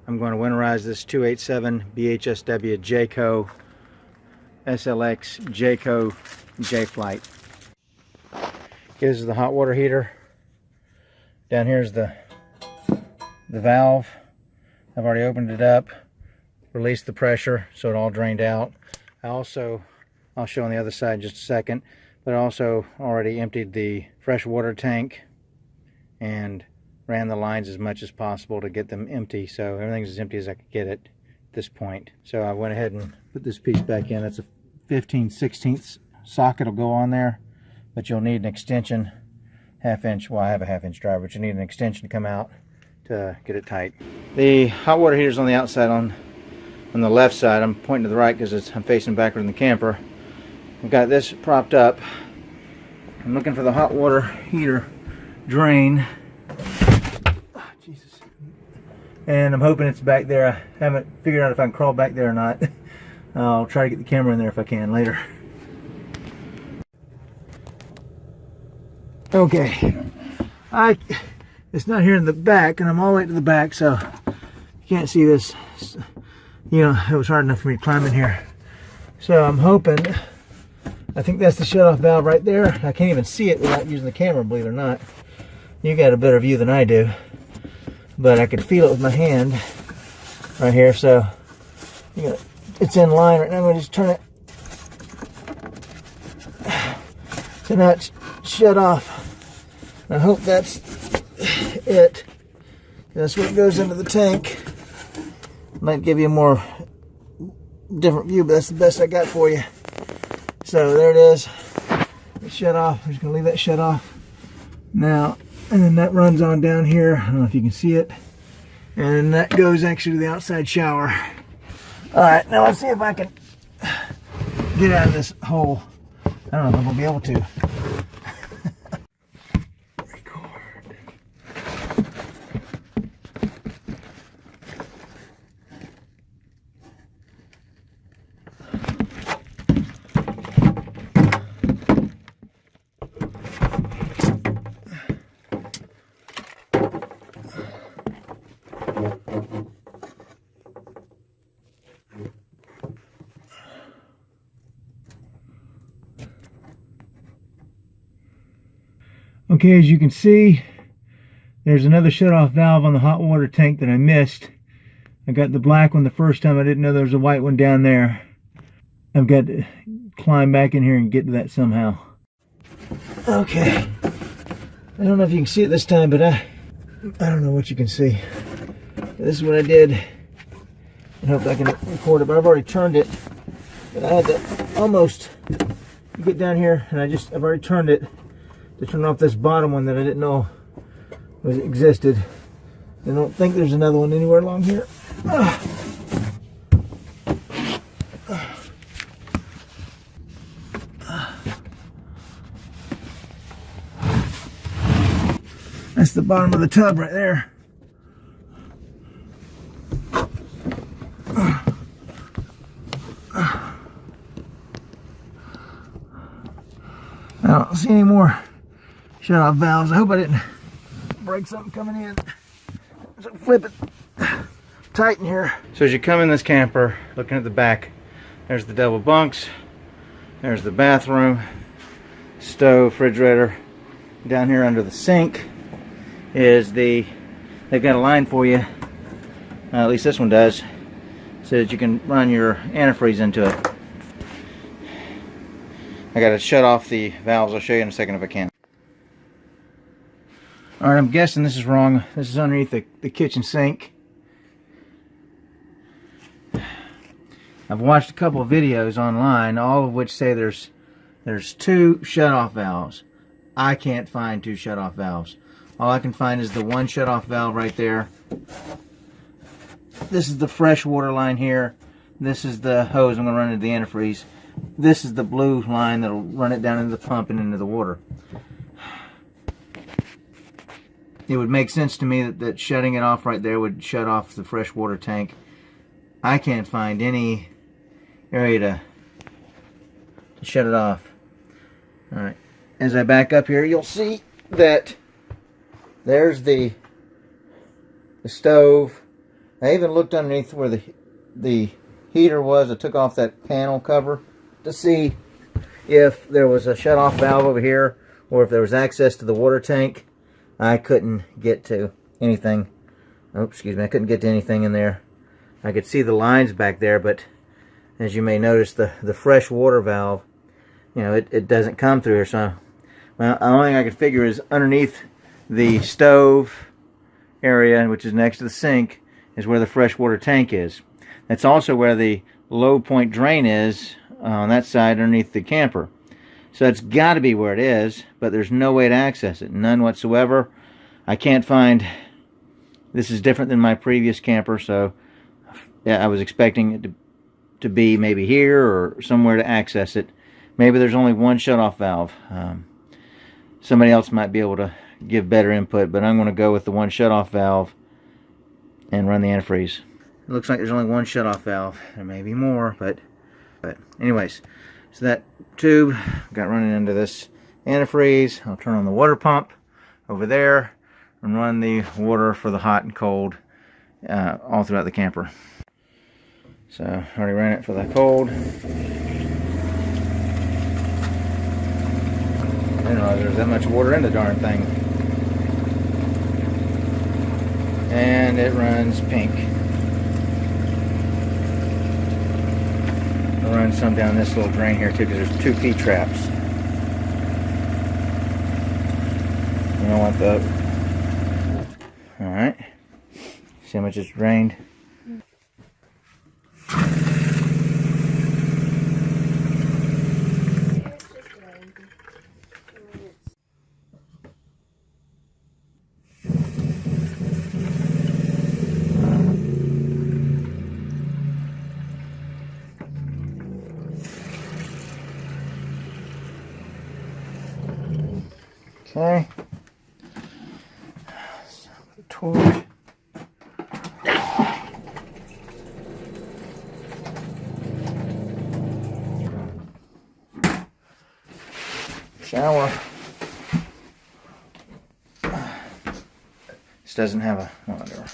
I'm going to winterize this 287 bhsw Jayco SLX Jayco J-Flight. This is the hot water heater. Down here is the valve. I've already opened it up, released the pressure so it all drained out. I'll show on the other side in just a second, but I also already emptied the fresh water tank and ran the lines as much as possible to get them empty, so everything's as empty as I could get it at this point. So I went ahead and put this piece back in. That's a 15/16 socket will go on there, but you'll need an extension, half-inch. Well, I have a half-inch driver, but you need an extension to come out to get it tight. The hot water heater's on the outside, on the left side. I'm pointing to the right because I'm facing backward in the camper. I've got this propped up. I'm looking for the hot water heater drain. Oh, Jesus. And I'm hoping it's back there. I haven't figured out if I can crawl back there or not. I'll try to get the camera in there if I can later. Okay. It's not here in the back, and I'm all the way to the back, so you can't see this. You know, it was hard enough for me to climb in here. So I'm hoping, I think that's the shutoff valve right there. I can't even see it without using the camera, believe it or not. You got a better view than I do. But I could feel it with my hand right here, so you know, it's in line right now. I'm going to just turn it to not shut off. I hope that's it. That's what goes into the tank. Might give you a more different view, but that's the best I got for you. So there it is. It's shut off. I'm just going to leave that shut off now. And then that runs on down here. I don't know if you can see it. And that goes actually to the outside shower. Alright, now let's see if I can get out of this hole. I don't know if I'm going to be able to. Okay, as you can see, there's another shutoff valve on the hot water tank that I missed. I got the black one the first time. I didn't know there was a white one down there. I've got to climb back in here and get to that somehow. Okay. I don't know if you can see it this time, but I don't know what you can see. This is what I did. I hope I can record it, but I've already turned it. But I had to almost get down here, and I've already turned it to turn off this bottom one that I didn't know existed. I don't think there's another one anywhere along here. That's the bottom of the tub right there. I don't see any more shut-off valves. I hope I didn't break something coming in. So flip it tight in here. So as you come in this camper, looking at the back, there's the double bunks, there's the bathroom, stove, refrigerator. Down here under the sink is they've got a line for you, at least this one does, so that you can run your antifreeze into it. I gotta shut off the valves. I'll show you in a second if I can. Alright, I'm guessing this is wrong. This is underneath the kitchen sink. I've watched a couple of videos online, all of which say there's two shut-off valves. I can't find two shut-off valves. All I can find is the one shut-off valve right there. This is the fresh water line here. This is the hose I'm going to run into the antifreeze. This is the blue line that'll run it down into the pump and into the water. It would make sense to me that shutting it off right there would shut off the fresh water tank. I can't find any area to shut it off. Alright, as I back up here, you'll see that there's the stove, I even looked underneath where the heater was. I took off that panel cover to see if there was a shut-off valve over here or if there was access to the water tank. I couldn't get to anything. Oh, excuse me. I couldn't get to anything in there. I could see the lines back there, but as you may notice, the fresh water valve, you know, it doesn't come through here. So, well, the only thing I could figure is underneath the stove area, which is next to the sink, is where the fresh water tank is. That's also where the low point drain is on that side underneath the camper. So it's got to be where it is, but there's no way to access it. None whatsoever. I can't find... This is different than my previous camper, so yeah, I was expecting it to be maybe here or somewhere to access it. Maybe there's only one shut-off valve. Somebody else might be able to give better input, but I'm going to go with the one shut-off valve and run the antifreeze. It looks like there's only one shut-off valve. There may be more, but anyways, so that tube got running into this antifreeze. I'll turn on the water pump over there and run the water for the hot and cold all throughout the camper. So I already ran it for the cold. I didn't realize there was that much water in the darn thing. And it runs pink. I'll run some down this little drain here too, because there's 2 P-traps. You don't want those. Alright. See how much it's drained? Okay. Torch. Shower. This doesn't have a, well, whatever.